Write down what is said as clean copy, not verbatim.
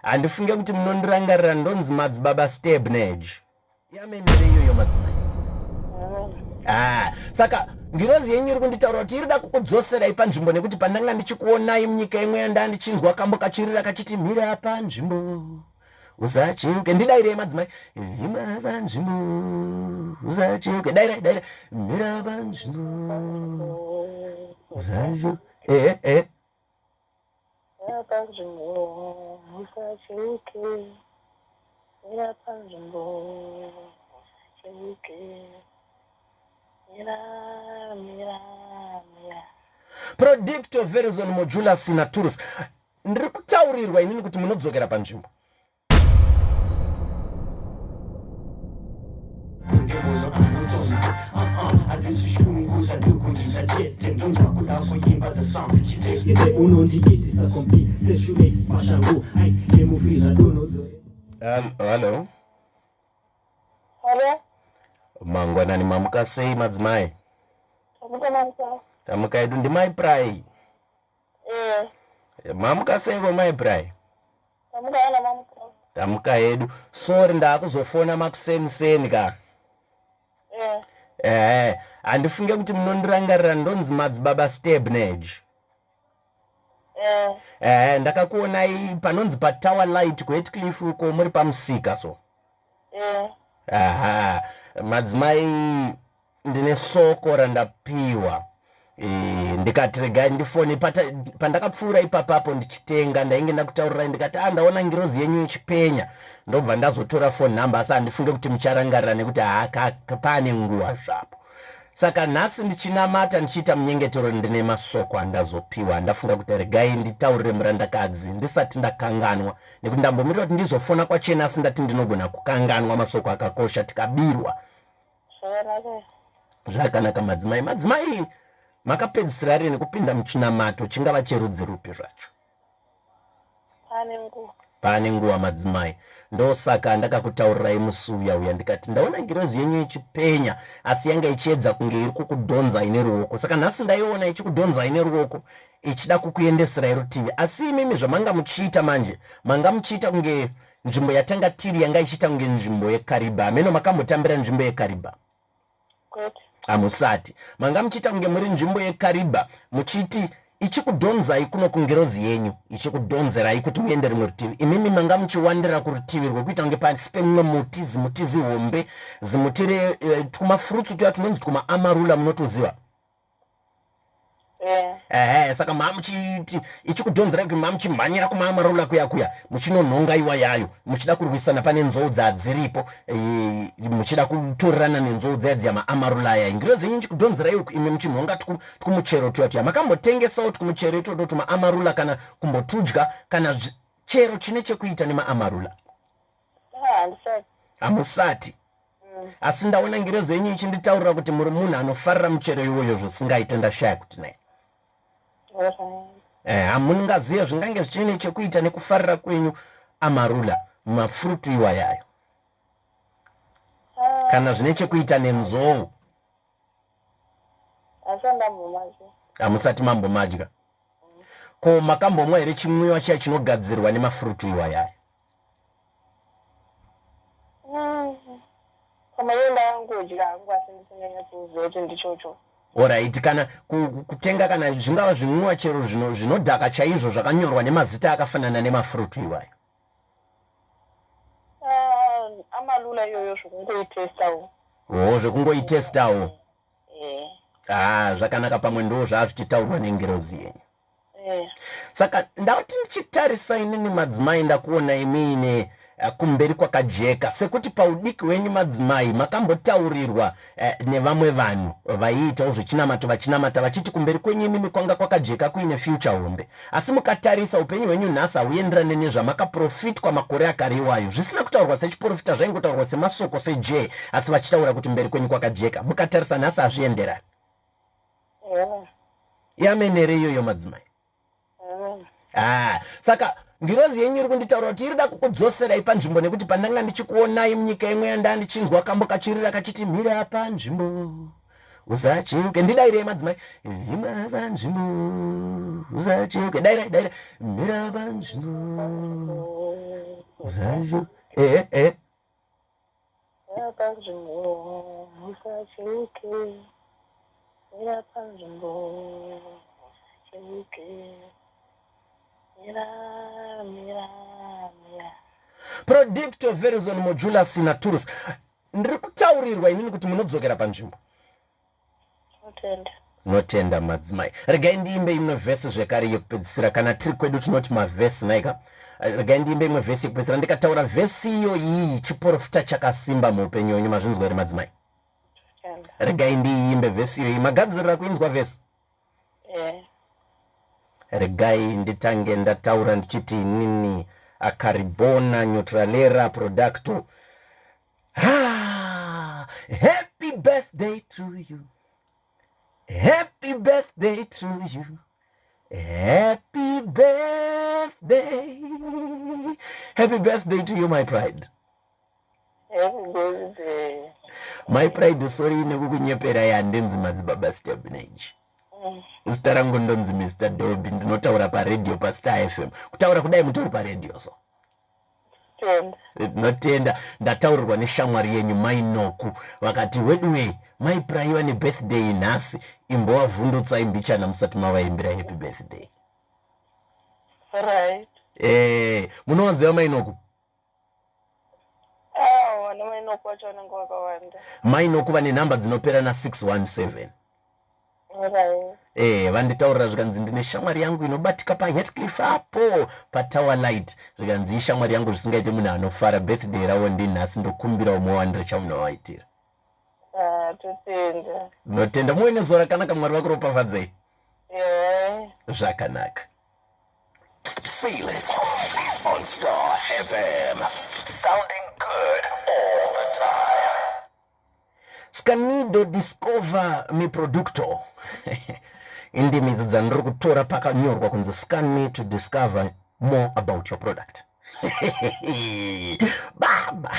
Handifunge kuti munondirangarira ndonzi madzibaba Stebnage. Yamenere iyoyo madzimai. Saka ngirozi yenyu iri kunditaura kuti irida kukudzoserai panzvimbo nekuti pandanga ndichikuonai munyika imwe yandandichinzwa kambo kachirira kachiti mira panzvimbo usachiuke. Ndidairei madzimai. Mira panzvimbo usachiuke. Daira mira panzvimbo usachiuke. Mira panzvimbo usachiuke. Mira panzvimbo usachiuke. Mira. Prodicto Verizon Modulus Naturus. Ndiri kutaurirwa inini kuti munodzokera panzvimbo. Hello. Hello. Mangwanani mamuka sei madzimai? Tamuka edu ndi mai Prai. Mamuka sei ko mai Prai? Tamuka edu. Sorry ndakuzofona makuseni ka. Handifunge kuti munondirangarira ndonzi madzibaba Stebnage. Ndakakuonai panonzi pa Tower Light ku Heathcliff uko muri pamusika so. Madzimai ndine soko randapiwa. Ndikati regai ndifone pandakapfuura ipapapo ndichitenga ndainge ndakutaurirai ndikati ndaona ngirozi yenyu ichipenya ndobva ndazotora phone number asi handifunge kuti mucharangarira nekuti pane nguva zvapo. Saka nhasi ndichinamata ndichiita munyengetero ndine masoko andazopiwa. Ndafunga kuti regai nditaurire murandakadzi ndisati ndakanganwa nekuti ndambomirira kuti ndizofona kwachena asi ndati ndinogona kukanganwa masoko akakosha tikabirwa. Zvakanaka madzimai. Madzimai makapedzisira rini kupinda muchinamato chingava cherudzi rupi zvacho? Pane nguva madzimai. Ndosaka ndakakutaurirai musi uya ndikati ndaona ngirozi yenyu ichipenya asi yanga ichiedza kunge iri kukudhonza ine ruoko. Saka nhasi ndaiona ichikudhonza ine ruoko ichida kukuendesera rutivi. Asi imimi zvamanga muchiita manje manga muchiita kunge nzvimbo yatanga tiri yanga ichiita kunge nzvimbo yeKariba. Ameno makambotambira nzvimbo yeKariba? Hamusati. Manga muchiita kunge muri nzvimbo yeKariba muchiti ichikudhonzai kuno kungirozi yenyu ichikudhonzerai kuti muende rimwe rutivi. Imimi manga muchiwandira kurutivi rwekuita kunge pasi pemumwe muti, zimuti zihombe, zimutire twumafurutsu tuya tunonzi twuma amarula munotuziva. Saka mamuchiti ichikudhonzerai kuti mamuchimhanyira kuma amarula kuya muchinonhongaiwa yayo muchida kurwisana pane nzou dzadziripo muchida kutorirana nenzou dzadzi yama-amarula aya. Ngirozi yenyu ichikudhonzerai uku imi muchinhonga twumuchero tuya makambotengesawo twumuchero itoto tuma-amarula kana kumbotudya kana chero chine chekuita nema-amarula? Hamusati. Asi ndaona ngirozi yenyu ichinditaurira kuti muri munhu anofarira muchero iwoyo zvisingaite ndashaya kuti naye. Hamungaziva zvingange zvichine chekuita nekufarira kwenyu amarula mafurutu iwa yayo kana zvine chekuita nenzou? Hamusati mambomadya. Ko makambomwa here chimwiwa chiya chinogadzirwa nemafurutu iwa yayo? Alright, kana kutenga kana zvingava zvinwiwa chero zvinodhaka chaizvo zvakanyorwa nemazita akafanana nemafurutu iwayo? Amarula iyoyo zvokungoitestawo. Zvokungoitestawo. Zvakanaka pamwe ndo zvazvichitaurwa nengirozi yenyu. Saka ndauti ndichitarisa inini madzimai ndakuona imine kumberi kwakajeka sekuti paudiki wenyu madzimai makambotaurirwa nevamwe vanhu vaiitawo zvechinamato vachinamata vachiti kumberi kwenyu imimi kwanga kwakajeka kuine future hombe. Asi mukatarisa upenyu hwenyu nhasi hauenderane nezvamakaprofitwa makore akarewayo. Zvisina kutaurwa sechiprofita zvaingotaurwa semasoko seje asi vachitaura kuti mberi kwenyu kwakajeka. Mukatarisa nhasi hazvienderani. Yamenere iyoyo madzimai. Saka ngirozi yenyu iri kunditaura kuti irida kukudzoserai panzvimbo nekuti pandanga ndichikuonai munyika imwe yandandichinzwa kambo kachirira kachiti mira panzvimbo Usacheuke ndidaire madzimai ima panzvimbo usacheuke daira mira panzvimbo usacheuke mira panzvimbo usacheuke mira panzvimbo usacheuke mira Producto Verizon Modulus Naturus. Ndiri kutaurirwa inini kuti munodzokera panzvimbo. Notenda madzimai. Regai ndiimbe imwe vhesi zvekare yekupedzisira kana tiri kwedu tinoti mavhesi naika. Regai ndiimbe imwe vhesi yekupedzisira ndikataura vhesi iyo iyi chiprofita chakasimba muupenyu wenyu mazvinzwa ere madzimai. Regai ndiimbe vhesi iyo iyi magadzirira kuinzwa vhesi. Regai nditange ndataura ndichiti inini Akaribona Neutralera Producto. Happy birthday to you. Happy birthday to you. Happy birthday. Happy birthday to you, my pride. Happy birthday. My pride, sorry, nekukunyepera yandenzi madzibaba Stabnage. Zita rangu ndonzi Mr. Dolby, ndinotaura paredio paStar FM. Kutaura kudai mutori paredio so. Notenda ndataurirwa neshamwari yenyu Mainoku vakati wedwe maipraiwa nebirthday nhasi imbovavhundutsa imbichana musati mavaimbira happy birthday. Right. Munoziva Mainoku? Wana Mainoku wacho wanenge wakawanda. Mainoku vane namba dzinopera na 617. Right. Vanditaurira zvikanzi ndine shamwari yangu inobatika paHeathcliff apo paTower Light. Zvikanzi ishamwari yangu zvisingaite munhu anofara birthday rawo ndinhasi ndokumbira umowandira chamunovaitira. Totenda. Notenda muine zuva rakanaka Mwari vakuropafadzei. Zvakanaka. Feel it on Star FM. Sounding good all the time. Scanido discover mi producto. Indimi dzandiri kutora pakanyorwa kunzi scan me to discover more about your product. Baba.